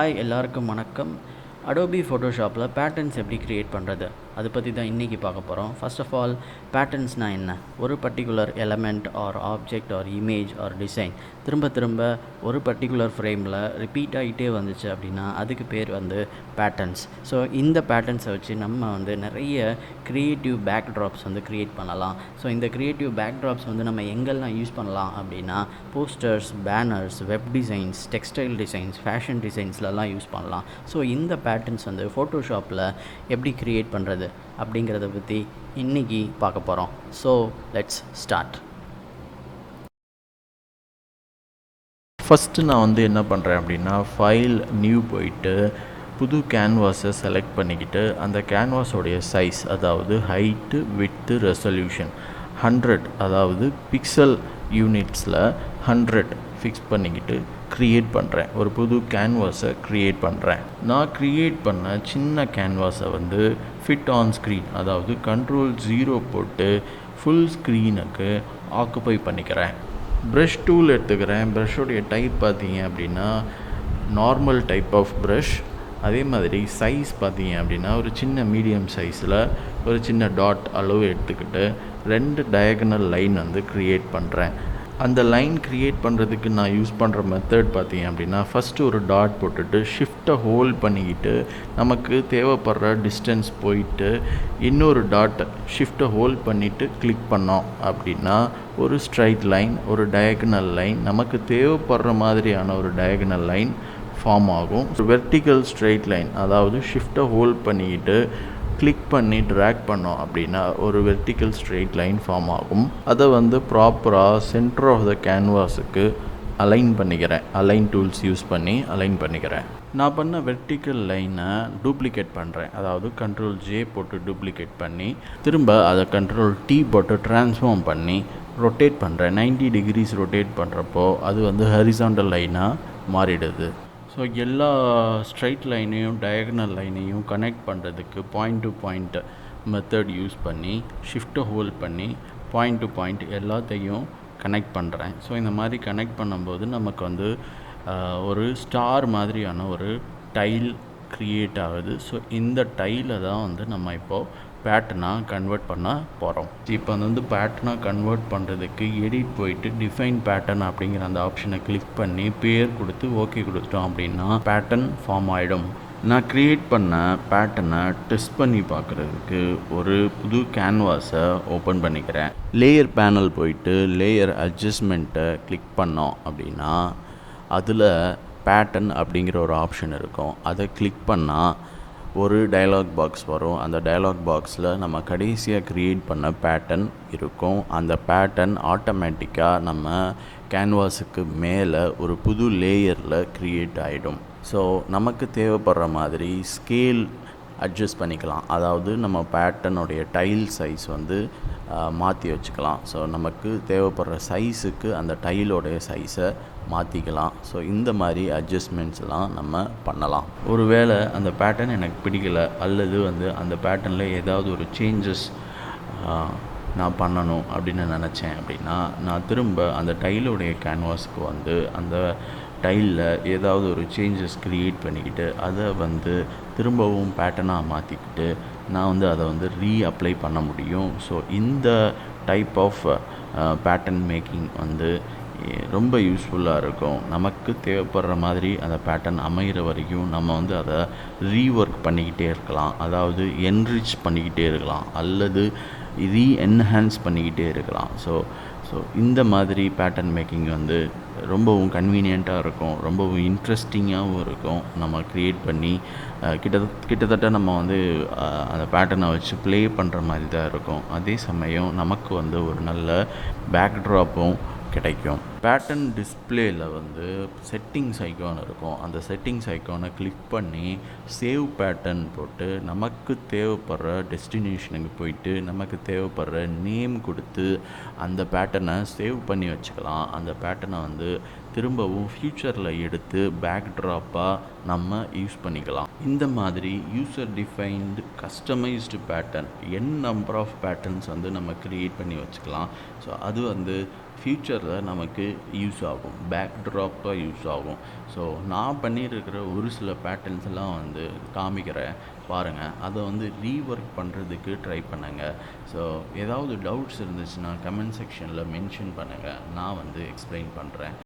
Hi எல்லாருக்கும் வணக்கம். Adobe Photoshopல patterns எப்படி கிரியேட் பண்ணுறது அதை பற்றி தான் இன்றைக்கி பார்க்க போகிறோம். ஃபர்ஸ்ட் ஆஃப் ஆல் பேட்டர்ன்ஸ்னால் என்ன? ஒரு particular element or object or image or design திரும்ப ஒரு பர்டிகுலர் ஃப்ரேமில் ரிப்பீட் ஆகிட்டே வந்துச்சு அப்படின்னா அதுக்கு பேர் பேட்டர்ன்ஸ். ஸோ இந்த பேட்டர்ன்ஸை வச்சு நம்ம நிறைய க்ரியேட்டிவ் பேக்ட்ராப்ஸ் க்ரியேட் பண்ணலாம். ஸோ இந்த க்ரியேட்டிவ் பேக்ட்ராப்ஸ் நம்ம எங்கெல்லாம் யூஸ் பண்ணலாம் அப்படின்னா posters, banners, web designs, textile designs, fashion டிசைன்ஸ்லலாம் யூஸ் பண்ணலாம். ஸோ இந்த பேட்டர்ன்ஸ் ஃபோட்டோஷாப்பில் எப்படி க்ரியேட் பண்ணுறது அப்படிங்கிறத பற்றி இன்றைக்கி பார்க்க போகிறோம். So let's start. ஃபஸ்ட்டு நான் என்ன பண்ணுறேன் அப்படின்னா ஃபைல் நியூ போயிட்டு புது கேன்வாஸை செலக்ட் பண்ணிக்கிட்டு அந்த கேன்வாஸோடைய சைஸ், அதாவது ஹைட்டு, விட்த்து, ரெசல்யூஷன் 100, அதாவது பிக்சல் யூனிட்ஸில் 100 ஃபிக்ஸ் பண்ணிக்கிட்டு க்ரியேட் பண்ணுறேன். ஒரு புது கேன்வாஸை க்ரியேட் பண்ணுறேன். நான் க்ரியேட் பண்ண சின்ன கேன்வாஸை ஃபிட் ஆன் ஸ்க்ரீன், அதாவது Ctrl+0 போட்டு ஃபுல் ஸ்க்ரீனுக்கு ஆக்குப்பை பண்ணிக்கிறேன். ப்ரஷ் டூல் எடுத்துக்கிறேன். ப்ரஷ்ஷோடைய டைப் பார்த்தீங்க அப்படின்னா நார்மல் டைப் ஆஃப் ப்ரஷ். அதே மாதிரி சைஸ் பார்த்தீங்க அப்படின்னா ஒரு சின்ன மீடியம் சைஸில் ஒரு சின்ன டாட் அளவு எடுத்துக்கிட்டு 2 டயகனல் லைன் க்ரியேட் பண்ணுறேன். அந்த லைன் க்ரியேட் பண்ணுறதுக்கு நான் யூஸ் பண்ணுற மெத்தட் பார்த்தீங்க அப்படின்னா ஃபஸ்ட்டு ஒரு டாட் போட்டுட்டு ஷிஃப்ட்டை ஹோல்ட் பண்ணிக்கிட்டு நமக்கு தேவைப்படுற டிஸ்டன்ஸ் போயிட்டு இன்னொரு டாட் ஷிஃப்ட்டை ஹோல்ட் பண்ணிவிட்டு கிளிக் பண்ணோம் அப்படின்னா ஒரு ஸ்ட்ரைட் லைன், ஒரு டயகனல் லைன், நமக்கு தேவைப்படுற மாதிரியான ஒரு டயகனல் லைன் ஃபார்ம் ஆகும். வெர்டிக்கல் ஸ்ட்ரைட் லைன், அதாவது ஷிஃப்ட்டை ஹோல்ட் பண்ணிக்கிட்டு கிளிக் பண்ணி ட்ராக் பண்ணோம் அப்படின்னா ஒரு வெர்டிக்கல் ஸ்ட்ரெயிட் லைன் ஃபார்ம் ஆகும். அதை ப்ராப்பராக சென்டர் ஆஃப் த கேன்வாஸுக்கு அலைன் பண்ணிக்கிறேன். அலைன் டூல்ஸ் யூஸ் பண்ணி அலைன் பண்ணிக்கிறேன். நான் பண்ண வெர்டிக்கல் லைனை டூப்ளிகேட் பண்ணுறேன். அதாவது Ctrl+J போட்டு டூப்ளிகேட் பண்ணி திரும்ப அதை Ctrl+T போட்டு ட்ரான்ஸ்ஃபார்ம் பண்ணி ரொட்டேட் பண்ணுறேன். 90 டிகிரிஸ் ரொட்டேட் பண்ணுறப்போ அது ஹரிசாண்டல் லைனாக மாறிடுது. ஸோ எல்லா ஸ்ட்ரைட் லைனையும் டயகனல் லைனையும் கனெக்ட் பண்ணுறதுக்கு point to point method use பண்ணி ஷிஃப்ட்டை ஹோல்ட் பண்ணி பாயிண்ட் டு பாயிண்ட் எல்லாத்தையும் கனெக்ட் பண்ணுறேன். ஸோ இந்த மாதிரி கனெக்ட் பண்ணும்போது நமக்கு ஒரு ஸ்டார் மாதிரியான ஒரு டைல் க்ரியேட் ஆகுது. ஸோ இந்த டைலை தான் நம்ம இப்போது பேட்டர்னாக கன்வெர்ட் பண்ண போகிறோம். இப்போ பேட்டர்னாக கன்வெர்ட் பண்ணுறதுக்கு எடிட் போயிட்டு டிஃபைன் பேட்டர்ன் அப்படிங்கிற அந்த ஆப்ஷனை கிளிக் பண்ணி பேர் கொடுத்து ஓகே கொடுத்துட்டோம் அப்படின்னா பேட்டர்ன் ஃபார்ம் ஆகிடும். நான் க்ரியேட் பண்ண பேட்டர்னை டெஸ்ட் பண்ணி பார்க்குறதுக்கு ஒரு புது கேன்வாஸை ஓப்பன் பண்ணிக்கிறேன். லேயர் பேனல் போயிட்டு லேயர் அட்ஜஸ்ட்மெண்ட்டை கிளிக் பண்ணோம் அப்படின்னா அதில் பேட்டர்ன் அப்படிங்கிற ஒரு ஆப்ஷன் இருக்கும். அதை கிளிக் பண்ணால் ஒரு டயலாக் பாக்ஸ் வரும். அந்த டயலாக் பாக்ஸில் நம்ம கடைசியாக க்ரியேட் பண்ண பேட்டர்ன் இருக்கும். அந்த பேட்டர்ன் ஆட்டோமேட்டிக்காக நம்ம கேன்வாஸுக்கு மேலே ஒரு புது லேயரில் க்ரியேட் ஆகிடும். ஸோ நமக்கு தேவைப்படுற மாதிரி ஸ்கேல் அட்ஜஸ்ட் பண்ணிக்கலாம். அதாவது நம்ம பேட்டர்னுடைய டைல் சைஸ் மாற்றி வச்சுக்கலாம். ஸோ நமக்கு தேவைப்படுற சைஸுக்கு அந்த டைலோடைய சைஸை மாற்றிக்கலாம். ஸோ இந்த மாதிரி அட்ஜஸ்ட்மெண்ட்ஸ்லாம் நம்ம பண்ணலாம். ஒரு வேளை அந்த பேட்டர்ன் எனக்கு பிடிக்கலை அல்லது அந்த பேட்டர்னில் ஏதாவது ஒரு சேஞ்சஸ் நான் பண்ணணும் அப்படின்னு நினச்சேன் அப்படின்னா நான் திரும்ப அந்த டைலோடைய கேன்வாஸுக்கு அந்த டைலில் ஏதாவது ஒரு சேஞ்சஸ் க்ரியேட் பண்ணிக்கிட்டு அதை திரும்பவும் பேட்டர்னாக மாற்றிக்கிட்டு நான் அதை ரீஅப்ளை பண்ண முடியும். ஸோ இந்த டைப் ஆஃப் பேட்டர்ன் மேக்கிங் ரொம்ப யூஸ்ஃபுல்லாக இருக்கும். நமக்கு தேவைப்படுற மாதிரி அந்த பேட்டர்ன் அமைகிற வரைக்கும் நம்ம அதை ரீஒர்க் பண்ணிக்கிட்டே இருக்கலாம். அதாவது என்ரிச் பண்ணிக்கிட்டே இருக்கலாம் அல்லது என்ஹான்ஸ் பண்ணிக்கிட்டே இருக்கலாம். ஸோ இந்த மாதிரி பேட்டர்ன் மேக்கிங் ரொம்பவும் கன்வீனியண்ட்டாக இருக்கும், ரொம்பவும் இன்ட்ரெஸ்டிங்காகவும் இருக்கும். நம்ம க்ரியேட் பண்ணி கிட்டத்தட்ட நம்ம அந்த பேட்டர்னை வச்சு ப்ளே பண்ணுற மாதிரி தான் இருக்கும். அதே சமயம் நமக்கு ஒரு நல்ல பேக்ட்ராப்பும் கிடைக்கும். பேட்டர்ன் டிஸ்பிளேயில் செட்டிங்ஸ் ஐக்கான் இருக்கும். அந்த செட்டிங்ஸ் ஐக்கானை கிளிக் பண்ணி சேவ் பேட்டர்ன் போட்டு நமக்கு தேவைப்படுற டெஸ்டினேஷனுக்கு போயிட்டு நமக்கு தேவைப்படுற நேம் கொடுத்து அந்த பேட்டர்னை சேவ் பண்ணி வச்சுக்கலாம். அந்த பேட்டர்னை திரும்பவும் ஃப்யூச்சரில் எடுத்து பேக்ட்ராப்பாக நம்ம யூஸ் பண்ணிக்கலாம். இந்த மாதிரி user defined customised pattern number of patterns நம்ம க்ரியேட் பண்ணி வச்சுக்கலாம். ஸோ அது ஃப்யூச்சரில் நமக்கு யூஸ் ஆகும், பேக்ட்ராப்பாக யூஸ் ஆகும். ஸோ நான் பண்ணியிருக்கிற ஒரு சில பேட்டர்ன்ஸ் எல்லாம் வந்து காமிக்கிறேன் பாருங்கள். அதை வந்து ரீஒர்க் பண்ணுறதுக்கு ட்ரை பண்ணுங்கள். ஸோ ஏதாவது டவுட்ஸ் இருந்துச்சுன்னா கமெண்ட் செக்ஷனில் மென்ஷன் பண்ணுங்கள், நான் வந்து எக்ஸ்பிளைன் பண்ணுறேன்.